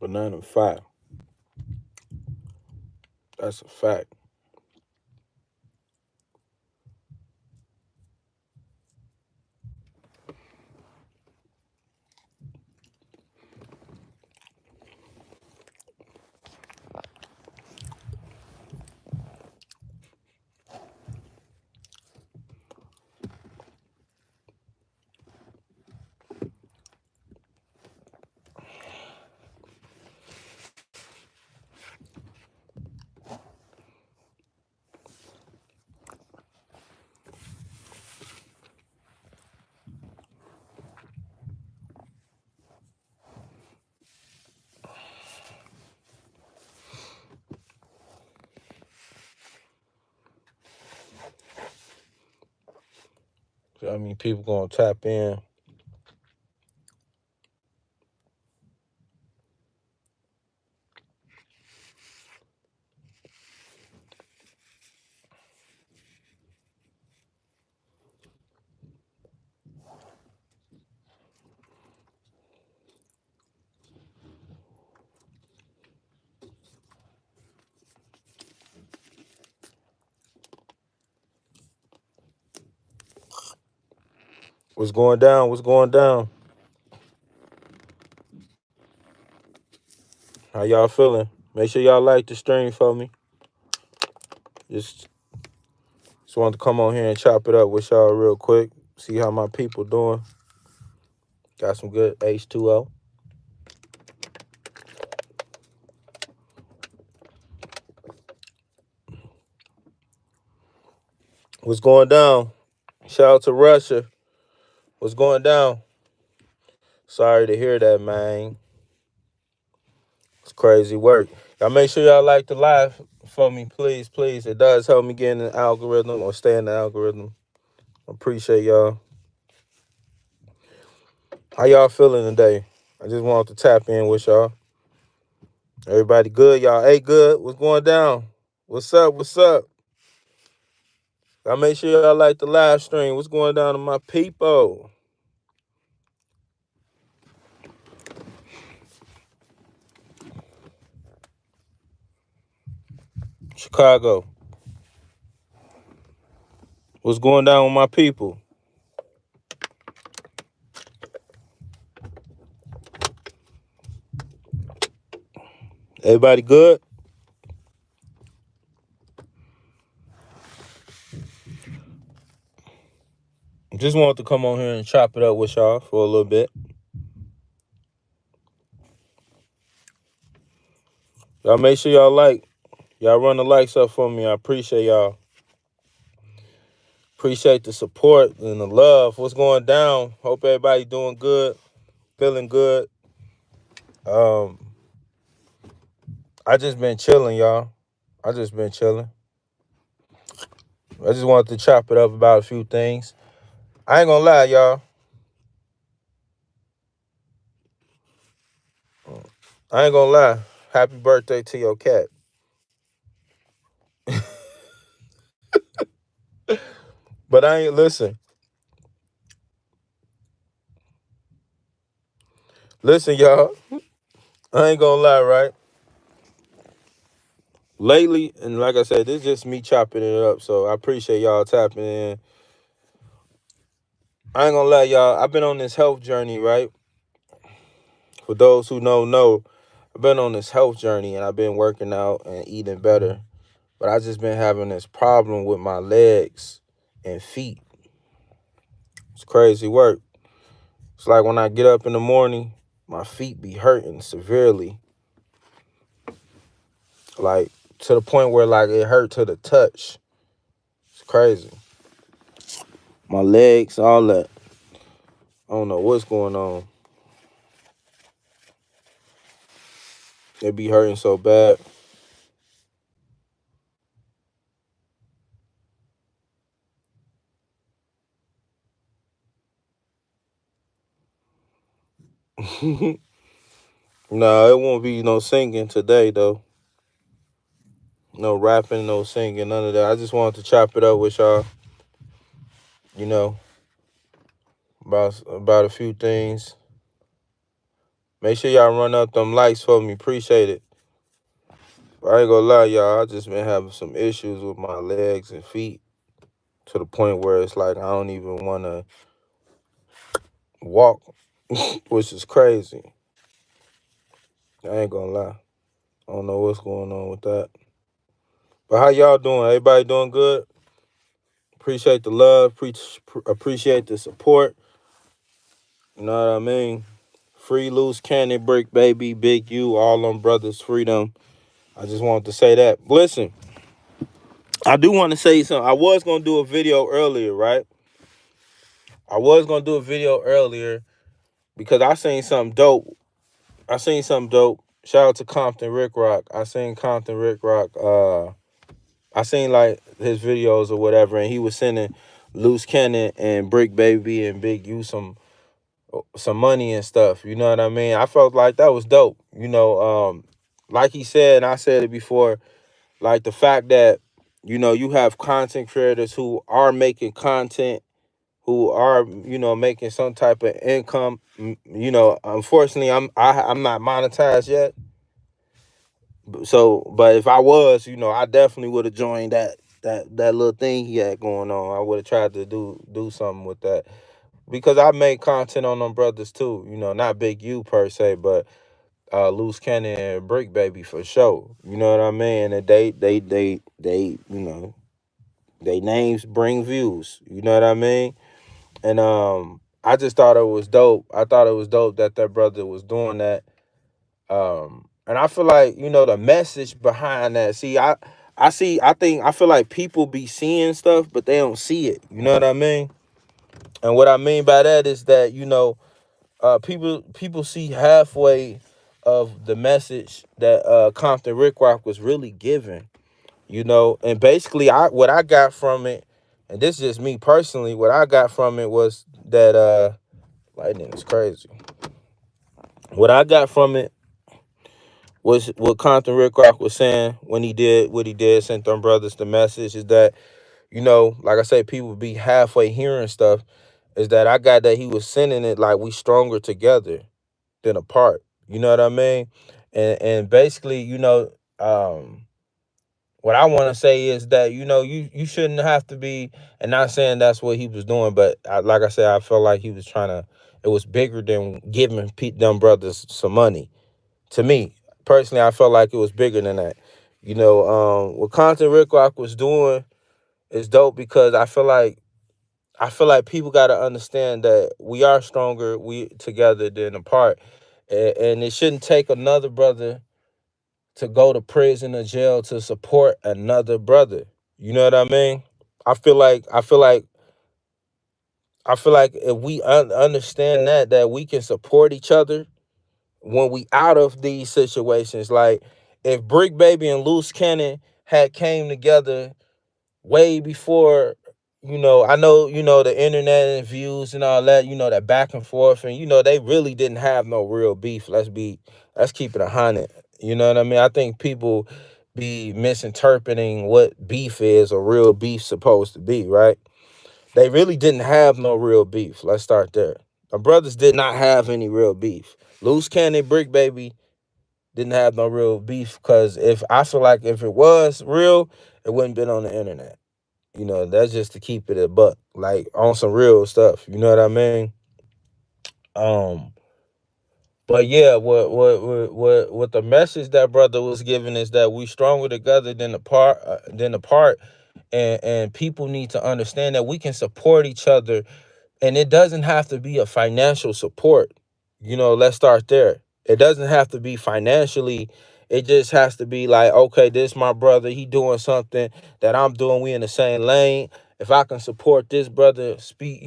Banana 5. That's a fact. I mean, people gonna tap in. What's going down? What's going down? How y'all feeling? Make sure y'all like the stream for me. Just just wanted to come on here and chop it up with y'all real quick. See how my people doing. Got some good H2O. What's going down? Shout out to Russia. What's going down? Sorry to hear that, man. It's crazy work. Y'all make sure y'all like the live for me, please, please. It does help me get in the algorithm or stay in the algorithm. Appreciate y'all. How y'all feeling today? I just wanted to tap in with y'all. Everybody good? Y'all hey good? What's going down? What's up? What's up? Y'all make sure y'all like the live stream. What's going down to my people? Chicago. What's going down with my people? Everybody good? Just wanted to come on here and chop it up with y'all for a little bit. Y'all make sure y'all like. Y'all run the likes up for me. I appreciate y'all. Appreciate the support and the love. What's going down? Hope everybody doing good, feeling good. Um, I just been chilling, y'all. I just been chilling. I just wanted to chop it up about a few things. I ain't gonna lie, y'all. I ain't gonna lie. Happy birthday to your cat. But I ain't listen. Listen, y'all. I ain't gonna lie, right? Lately, and like I said, this is just me chopping it up. So I appreciate y'all tapping in. I ain't gonna lie, y'all. I've been on this health journey, right? For those who know, I've been on this health journey and I've been working out and eating better. But I just been having this problem with my legs and feet. It's crazy work. It's like when I get up in the morning, my feet be hurting severely. Like to the point where like it hurt to the touch. It's crazy. My legs, all that. I don't know what's going on. It be hurting so bad. No, it won't be no singing today though. No rapping, no singing, none of that. I just wanted to chop it up with y'all, you know, about a few things. Make sure y'all run up them likes for me. Appreciate it. I ain't gonna lie, y'all. I just been having some issues with my legs and feet to the point where it's like I don't even want to walk, which is crazy. I ain't gonna lie. I don't know what's going on with that. But how y'all doing? Everybody doing good? Appreciate the love. Appreciate the support. You know what I mean? Free loose cannon brick baby, big U, all them brothers, freedom. I just wanted to say that. Listen, I do want to say something. I was gonna do a video earlier, right? I was gonna do a video earlier because I seen something dope. Shout out to Compton Rick Rock. I seen Compton Rick Rock. I seen like his videos or whatever, and he was sending Loose Cannon and Brick Baby and Big U some money and stuff. You know what I mean? I felt like that was dope. Like he said, and I said it before, like the fact that you have content creators who are making content, who are making some type of income. Unfortunately, I'm not monetized yet. So, but if I was, I definitely would have joined that little thing he had going on. I would have tried to do something with that because I make content on them brothers too. Not Big U per se, but Loose Cannon and Brick Baby for sure. You know what I mean? And they names bring views. You know what I mean? And I just thought it was dope. I thought it was dope that brother was doing that. And I feel like, the message behind that. See, I feel like people be seeing stuff, but they don't see it. You know what I mean? And what I mean by that is that, people see halfway of the message that Compton Rick Rock was really giving. And basically what I got from it, and this is just me personally, what I got from it was that lightning is crazy. What I got from it was what Compton Rick Rock was saying when he did what he did, sent them brothers the message is that, like I say, people be halfway hearing stuff, is that I got that he was sending it like we stronger together than apart. You know what I mean? And basically, what I want to say is that, you shouldn't have to be, and not saying that's what he was doing, but like I said, I felt like he was trying to, it was bigger than giving them brothers some money. To me, personally, I felt like it was bigger than that. What Compton Rick Rock was doing is dope because I feel like people got to understand that we are stronger we together than apart, and it shouldn't take another brother to go to prison or jail to support another brother. You know what I mean? I feel like I feel like I feel like if we understand that we can support each other when we out of these situations. Like if Brick Baby and Loose Cannon had came together way before, I know, the internet and views and all that, that back and forth, and they really didn't have no real beef. Let's keep it 100. You know what I mean? I think people be misinterpreting what beef is or real beef supposed to be, right? They really didn't have no real beef. Let's start there. My brothers did not have any real beef. Loose Cannon, Brick Baby didn't have no real beef because if I feel like if it was real, it wouldn't been on the internet. That's just to keep it a buck, like on some real stuff. You know what I mean? Um, but yeah, what the message that brother was giving is that we stronger together than apart, and people need to understand that we can support each other, and it doesn't have to be a financial support. Let's start there. It doesn't have to be financially. It just has to be like, okay, this my brother. He doing something that I'm doing. We in the same lane. If I can support this brother, speak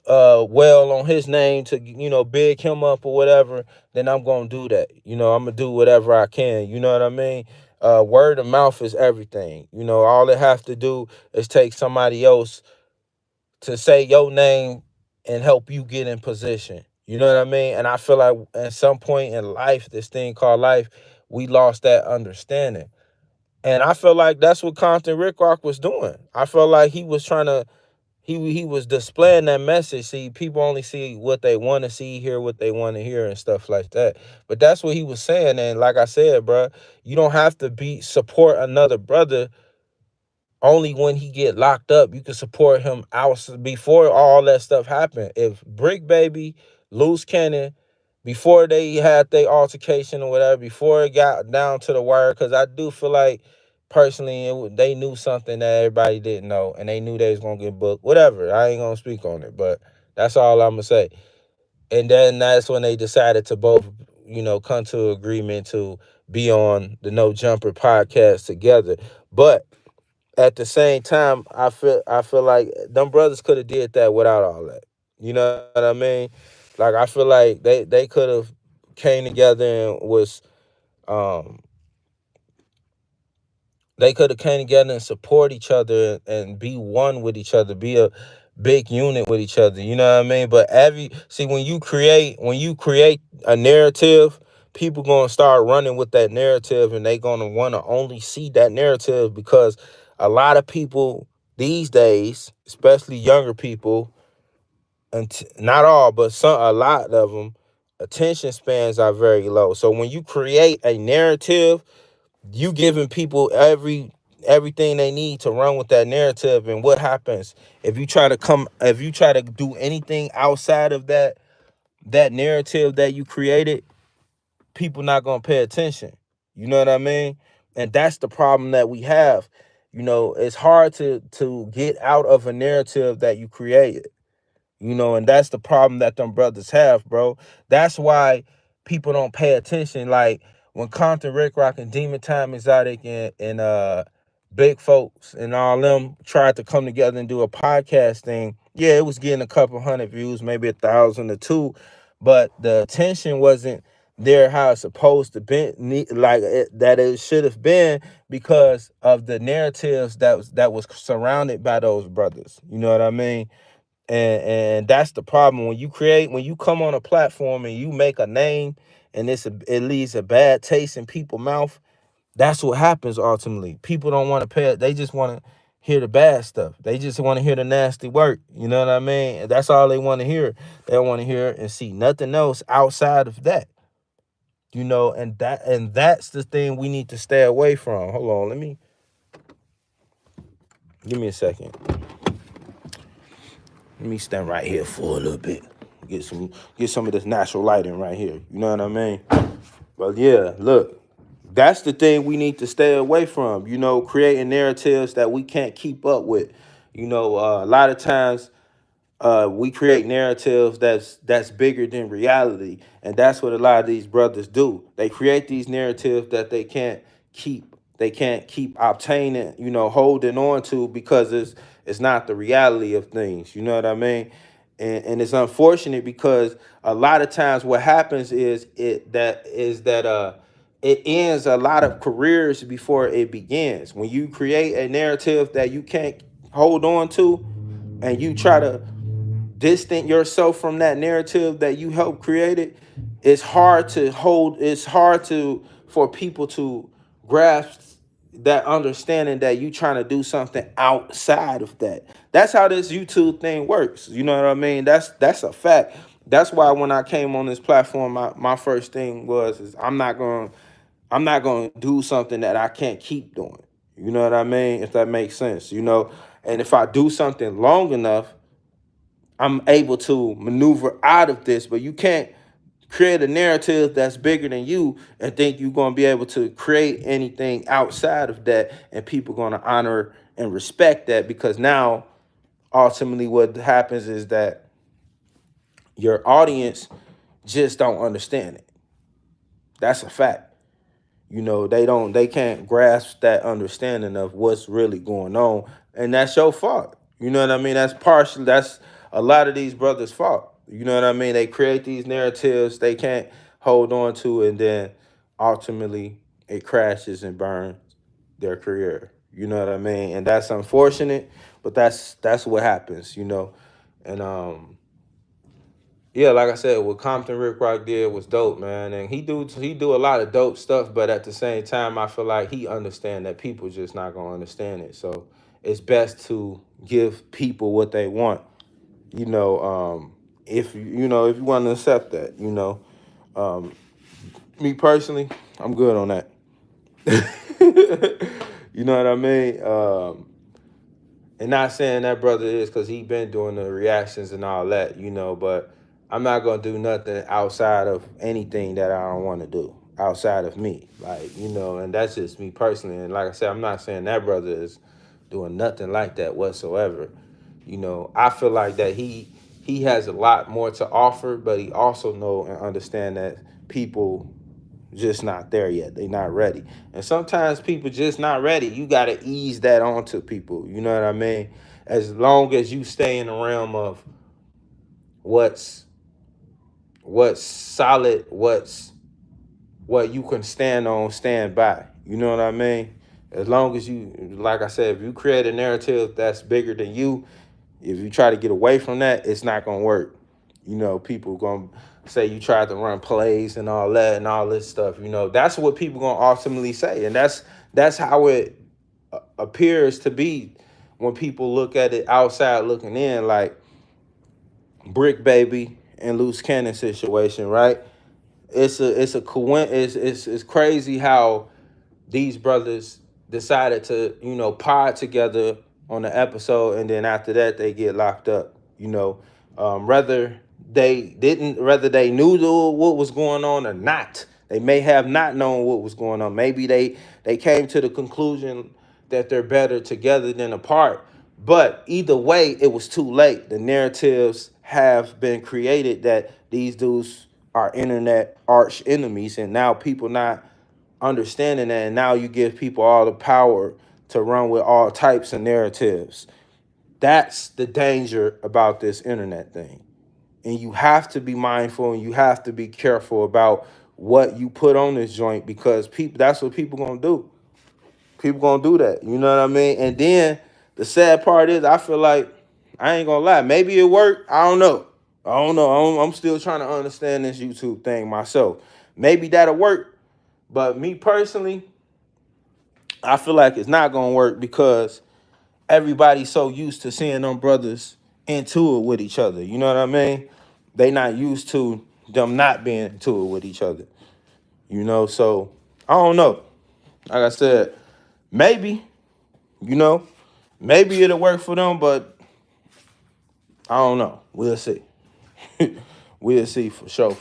well on his name to big him up or whatever, then I'm gonna do that. I'm gonna do whatever I can. You know what I mean? Word of mouth is everything. All it has to do is take somebody else to say your name and help you get in position. You know what I mean? And I feel like at some point in life, this thing called life, we lost that understanding. And I feel like that's what Compton Rick Rock was doing. I felt like he was displaying that message. See, people only see what they want to see, hear what they want to hear, and stuff like that. But that's what he was saying. And like I said, bro, you don't have to be support another brother only when he get locked up. You can support him out before all that stuff happened. If Brick Baby, Loose Cannon, before they had their altercation or whatever, before it got down to the wire, because I do feel like personally they knew something that everybody didn't know, and they knew they was gonna get booked. Whatever, I ain't gonna speak on it, but that's all I'm gonna say. And then that's when they decided to both, come to agreement to be on the No Jumper podcast together. But at the same time, I feel like them brothers could have did that without all that. You know what I mean? Like I feel like they could have came together and was um they could have came together and support each other and be one with each other, be a big unit with each other. You know what I mean? But when you create a narrative, people gonna start running with that narrative, and they gonna want to only see that narrative because a lot of people these days, especially younger people, and not all, but a lot of them, attention spans are very low. So when you create a narrative, you giving people everything they need to run with that narrative. And what happens if you try to do anything outside of that narrative that you created, people not gonna pay attention. You know what I mean? And that's the problem that we have. It's hard to get out of a narrative that you created. And that's the problem that them brothers have, bro. That's why people don't pay attention. Like when Compton, Rick Rock, and Demon Time Exotic and Big Folks and all them tried to come together and do a podcast thing. Yeah, it was getting a couple hundred views, maybe 1,000 or two, but the attention wasn't there how it's supposed to be, that it should have been, because of the narratives that was surrounded by those brothers. You know what I mean? And that's the problem. When you come on a platform and you make a name, and it leaves a bad taste in people's mouth, that's what happens ultimately. People don't want to pay it. They just want to hear the bad stuff. They just want to hear the nasty work. You know what I mean? And that's all they want to hear. They don't want to hear and see nothing else outside of that. And that's the thing we need to stay away from. Hold on, give me a second. Let me stand right here for a little bit. Get some of this natural lighting right here. You know what I mean? But yeah, look, that's the thing we need to stay away from. Creating narratives that we can't keep up with. A lot of times we create narratives that's bigger than reality, and that's what a lot of these brothers do. They create these narratives that they can't keep obtaining, holding on to, because it's not the reality of things. You know what I mean? And it's unfortunate, because a lot of times what happens is that it ends a lot of careers before it begins. When you create a narrative that you can't hold on to, and you try to distant yourself from that narrative that you helped create it, it's hard to for people to grasp that understanding that you trying to do something outside of that. That's how this YouTube thing works. You know what I mean? That's a fact. That's why when I came on this platform, my first thing is I'm not going to do something that I can't keep doing. You know what I mean? If that makes sense. And if I do something long enough, I'm able to maneuver out of this. But you can't create a narrative that's bigger than you and think you're going to be able to create anything outside of that, and people going to honor and respect that, because now ultimately what happens is that your audience just don't understand it. That's a fact. They can't grasp that understanding of what's really going on, and that's your fault. You know what I mean? That's a lot of these brothers' fault. You know what I mean? They create these narratives they can't hold on to, and then ultimately it crashes and burns their career. You know what I mean? And that's unfortunate, but that's what happens. And yeah, like I said, what Compton Rick Rock did was dope, man, and he do a lot of dope stuff. But at the same time, I feel like he understand that people just not gonna understand it. So it's best to give people what they want. You know, if if you want to accept that, me personally, I'm good on that. You know what I mean? And not saying that brother is because he been doing the reactions and all that, but I'm not gonna do nothing outside of anything that I don't want to do outside of me, like and that's just me personally. And like I said, I'm not saying that brother is doing nothing like that whatsoever. I feel like that he has a lot more to offer, but he also know and understand that people just not there yet. They not ready. And sometimes people just not ready. You got to ease that onto people. You know what I mean? As long as you stay in the realm of what's solid, what you can stand on, stand by. You know what I mean? As long as you, like I said, if you create a narrative that's bigger than you, if you try to get away from that, it's not going to work. People going to say you tried to run plays and all that and all this stuff. That's what people going to ultimately say. And that's how it appears to be when people look at it outside looking in, like Brick Baby and Loose Cannon situation, right? It's crazy how these brothers decided to, pod together on the episode, and then after that they get locked up. Whether they knew what was going on or not. They may have not known what was going on. Maybe they came to the conclusion that they're better together than apart. But either way, it was too late. The narratives have been created that these dudes are internet arch enemies, and now people not understanding that, and now you give people all the power to run with all types of narratives. That's the danger about this internet thing. And you have to be mindful and you have to be careful about what you put on this joint, because that's what people gonna do. People gonna do that. You know what I mean? And then the sad part is, I feel like, I ain't gonna lie, maybe it worked. I don't know. I'm still trying to understand this YouTube thing myself. Maybe that'll work. But me personally, I feel like it's not gonna work, because everybody's so used to seeing them brothers into it with each other. You know what I mean? They not used to them not being into it with each other. So I don't know. Like I said, maybe, maybe it'll work for them, but I don't know. We'll see. We'll see for sure.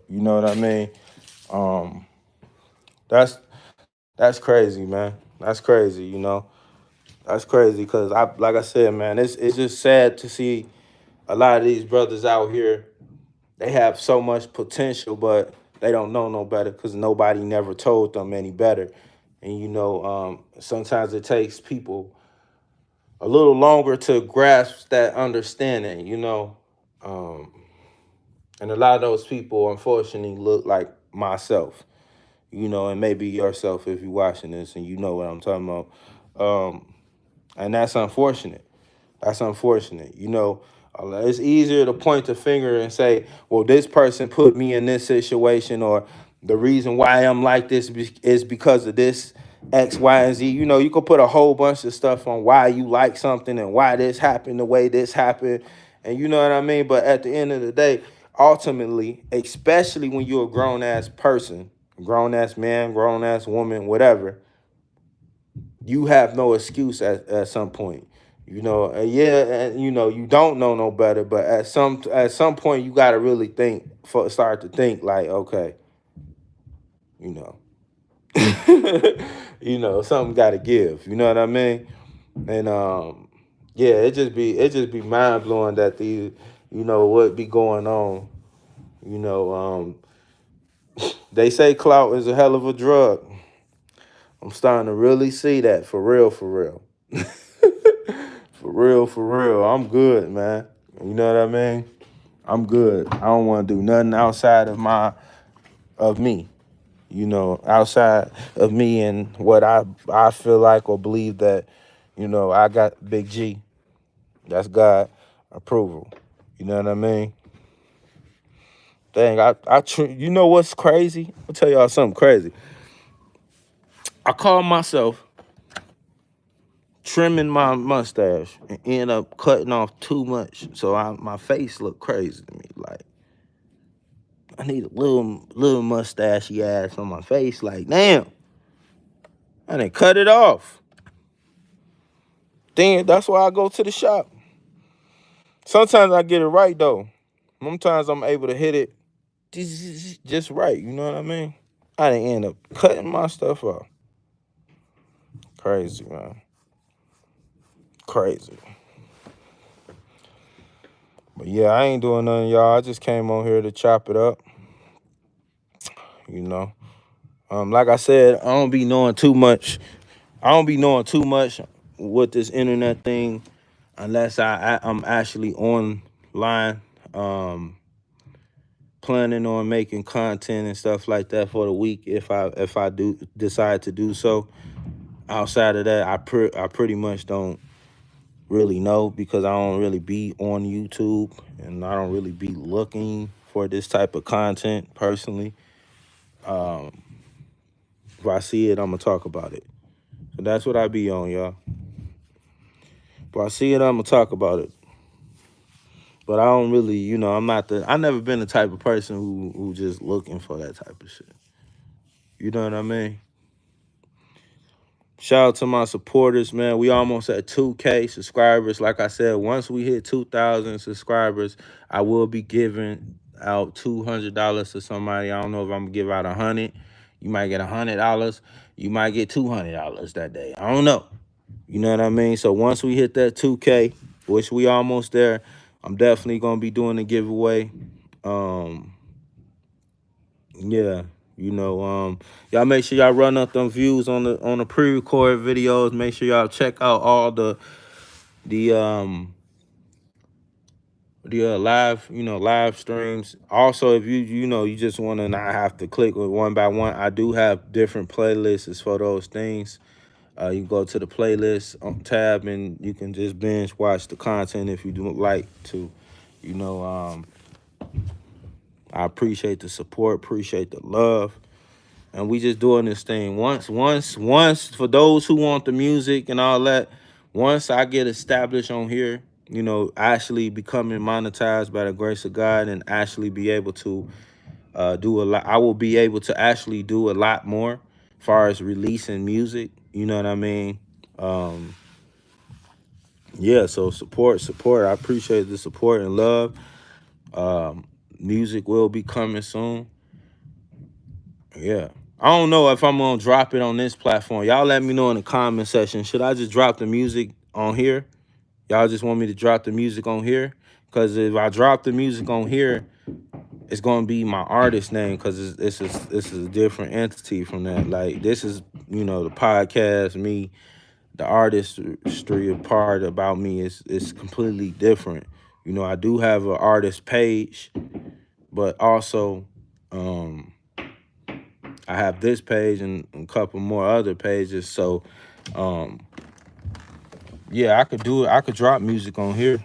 You know what I mean? That's crazy, man. That's crazy, That's crazy, because like I said, man, it's just sad to see a lot of these brothers out here. They have so much potential, but they don't know no better, because nobody never told them any better. And sometimes it takes people a little longer to grasp that understanding. And a lot of those people, unfortunately, look like myself. And maybe yourself if you're watching this and you know what I'm talking about. And that's unfortunate. That's unfortunate. It's easier to point the finger and say, well, this person put me in this situation, or the reason why I'm like this is because of this X, Y, and Z. You can put a whole bunch of stuff on why you like something and why this happened the way this happened. And you know what I mean? But at the end of the day, ultimately, especially when you're a grown-ass person, grown-ass man, grown-ass woman, whatever, you have no excuse at some point. You don't know no better, but at some point you got to really start to think like, okay, something got to give. You know what I mean? And yeah, it just be mind blowing that what be going on. They say clout is a hell of a drug. I'm starting to really see that for real. For real. I'm good, man. You know what I mean? I'm good. I don't want to do nothing outside of me. Outside of me and what I feel like or believe that, I got big G. That's God approval. You know what I mean? Dang, you know what's crazy? I'll tell y'all something crazy. I call myself trimming my mustache and end up cutting off too much, so my face look crazy to me. Like, I need a little mustachy ass on my face. Like, damn, I didn't cut it off. Then that's why I go to the shop. Sometimes I get it right though. Sometimes I'm able to hit it just right. You know what I mean? I didn't end up cutting my stuff off. Crazy, man. Crazy. But yeah, I ain't doing nothing, y'all. I just came on here to chop it up. You know. Like I said, I don't be knowing too much. I don't be knowing too much with this internet thing unless I'm actually online, planning on making content and stuff like that for the week. If I do decide to do so. Outside of that, I pretty much don't really know because I don't really be on YouTube and I don't really be looking for this type of content personally. If I see it, I'm gonna talk about it. So that's what I be on, y'all. If I see it, I'm gonna talk about it. But I don't really, I never been the type of person who just looking for that type of shit. You know what I mean? Shout out to my supporters, man. We almost at 2K subscribers. Like I said, once we hit 2,000 subscribers, I will be giving out $200 to somebody. I don't know if I'm gonna give out 100. You might get $100. You might get $200 that day. I don't know. You know what I mean? So once we hit that 2K, which we almost there, I'm definitely gonna be doing a giveaway. Yeah. Y'all make sure y'all run up them views on the pre-recorded videos. Make sure y'all check out all the live streams. Also, if you just want to not have to click with one by one, I do have different playlists for those things. You can go to the playlist tab and you can just binge watch the content if you do like to. I appreciate the support, appreciate the love. And we just doing this thing once for those who want the music and all that. Once I get established on here, actually becoming monetized by the grace of God and actually be able to do a lot. I will be able to actually do a lot more as far as releasing music. You know what I mean? Yeah, so support. I appreciate the support and love. Music will be coming soon. Yeah. I don't know if I'm gonna drop it on this platform. Y'all let me know in the comment section. Should I just drop the music on here? Y'all just want me to drop the music on here? Because if I drop the music on here, it's gonna be my artist name because this is a different entity from that. Like this is, the podcast, me, the artistry part about me is completely different. I do have an artist page, but also I have this page and a couple more other pages. So, yeah, I could do it. I could drop music on here.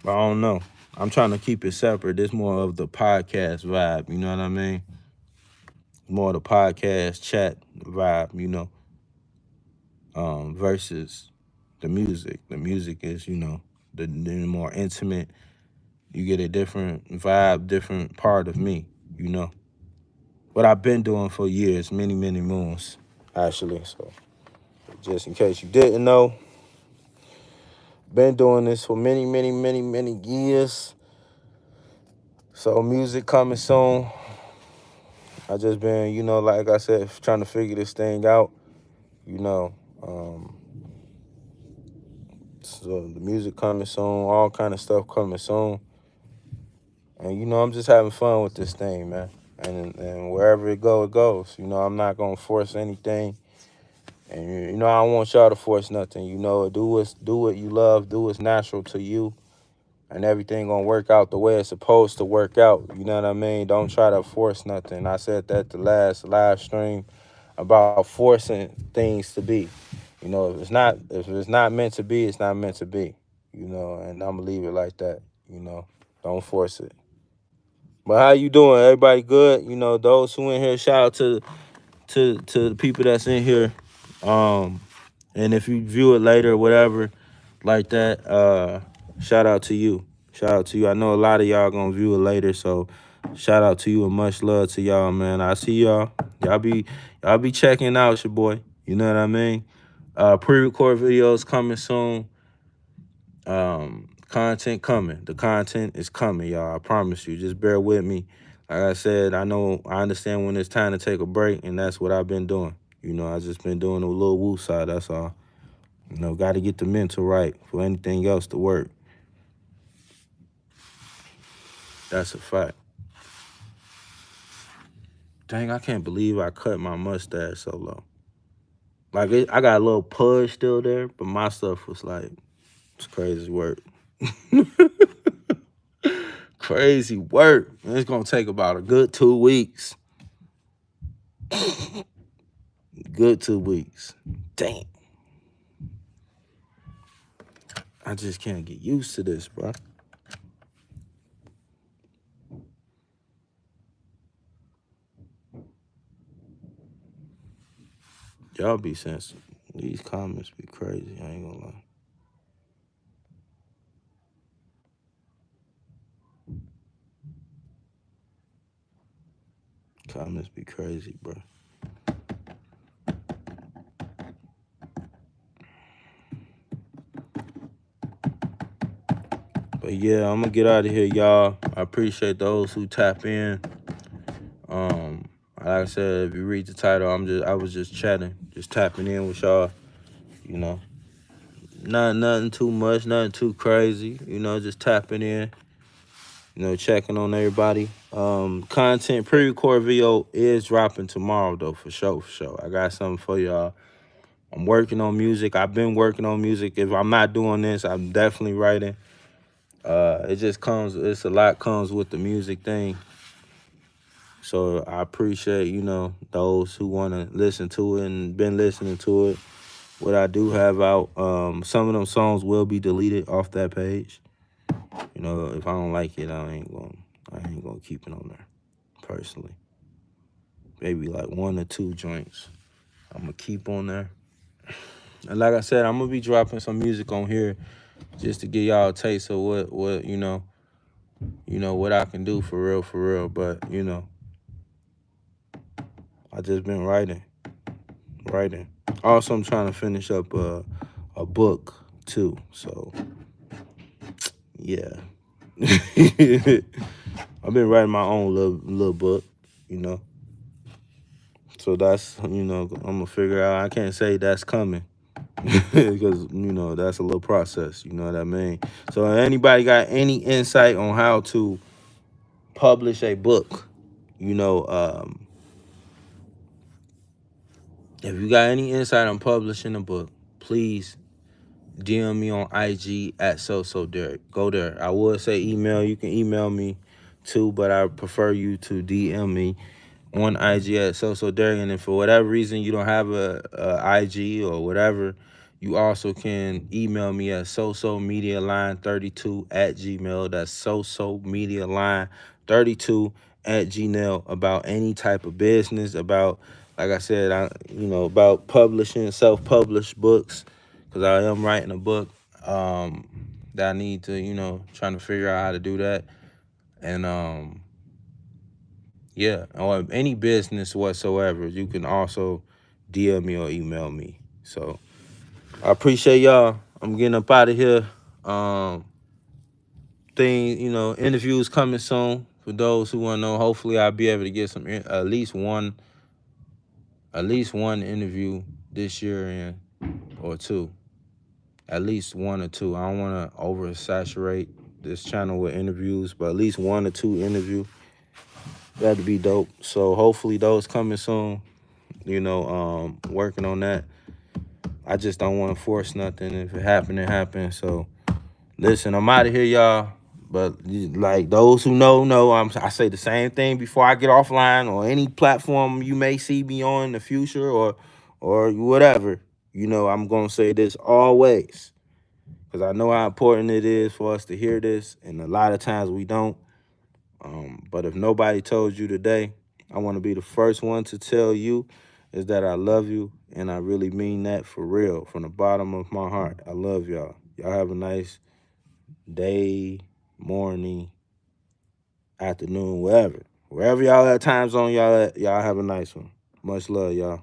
But I don't know. I'm trying to keep it separate. It's more of the podcast vibe. You know what I mean? More of the podcast chat vibe, versus the music. The music is, the more intimate. You get a different vibe, different part of me, What I've been doing for years, many, many moons, actually. So just in case you didn't know, been doing this for many, many, many, many years. So music coming soon. I just been, like I said, trying to figure this thing out, so the music coming soon, all kind of stuff coming soon. And, I'm just having fun with this thing, man. And wherever it goes. I'm not going to force anything. And, I don't want y'all to force nothing. Do what you love. Do what's natural to you. And everything going to work out the way it's supposed to work out. You know what I mean? Don't try to force nothing. I said that the last live stream about forcing things to be. If it's not meant to be, it's not meant to be. And I'm going to leave it like that. Don't force it. But how you doing? Everybody good? Those who in here, shout out to the people that's in here. And if you view it later or whatever like that, shout out to you. Shout out to you. I know a lot of y'all gonna view it later, so shout out to you and much love to y'all, man. I see y'all. Y'all be checking out your boy. You know what I mean? Pre-record videos coming soon. Content coming. The content is coming, y'all. I promise you. Just bear with me. Like I said, I understand when it's time to take a break, and that's what I've been doing. You know, I just been doing a little woo side, that's all. You know, got to get the mental right for anything else to work. That's a fact. Dang, I can't believe I cut my mustache so low. Like, I got a little pudge still there, but my stuff was like, it's crazy work. Crazy work. And it's going to take about a good 2 weeks. Good 2 weeks. Damn. I just can't get used to this, bro. Y'all be sensitive. These comments be crazy. I ain't gonna lie. Comments be crazy, bro. But yeah, I'm gonna get out of here, y'all. I appreciate those who tap in. Like I said, if you read the title, I was just chatting, just tapping in with y'all. You know, nothing too much, nothing too crazy. You know, just tapping in. You know, checking on everybody. Content pre-record video is dropping tomorrow though, for sure, for sure. I got something for y'all. I'm working on music. I've been working on music. If I'm not doing this, I'm definitely writing. It just comes. It's a lot comes with the music thing. So I appreciate, you know, those who want to listen to it and been listening to it. What I do have out, some of them songs will be deleted off that page. You know, if I don't like it, I ain't gonna keep it on there. Personally, maybe like 1 or 2 joints I'm gonna keep on there. And like I said, I'm gonna be dropping some music on here just to give y'all a taste of what you know what I can do for real. But you know, I just been writing. Also, I'm trying to finish up a book too. So yeah, I've been writing my own little book. You know, so that's I'm gonna figure out. I can't say that's coming because that's a little process. You know what I mean? So anybody got any insight on how to publish a book? You know, if you got any insight on publishing a book, please DM me on IG at Derek. Go there. I would say email. You can email me too, but I prefer you to DM me on IG at Derek. And if for whatever reason you don't have a IG or whatever, you also can email me at sosomedialine32 at gmail. That's sosomedialine32 at gmail about any type of business, about, like I said, about publishing, self-published books, because I am writing a book that I need to, trying to figure out how to do that. And yeah, or any business whatsoever, you can also DM me or email me. So I appreciate y'all. I'm getting up out of here. Interviews coming soon. For those who want to know, hopefully I'll be able to get at least one interview this year or 2. At least 1 or 2. I don't want to oversaturate this channel with interviews, but at least 1 or 2 interviews. That'd be dope. So hopefully those coming soon. Working on that. I just don't want to force nothing. If it happen, it happens. So listen, I'm out of here, y'all. But like those who know, I say the same thing before I get offline or any platform you may see me on in the future or whatever. I'm gonna say this always, because I know how important it is for us to hear this, and a lot of times we don't. But if nobody told you today, I want to be the first one to tell you, is that I love you, and I really mean that for real, from the bottom of my heart. I love y'all. Y'all have a nice day, morning, afternoon, wherever. Wherever y'all at time zone, y'all have a nice one. Much love, y'all.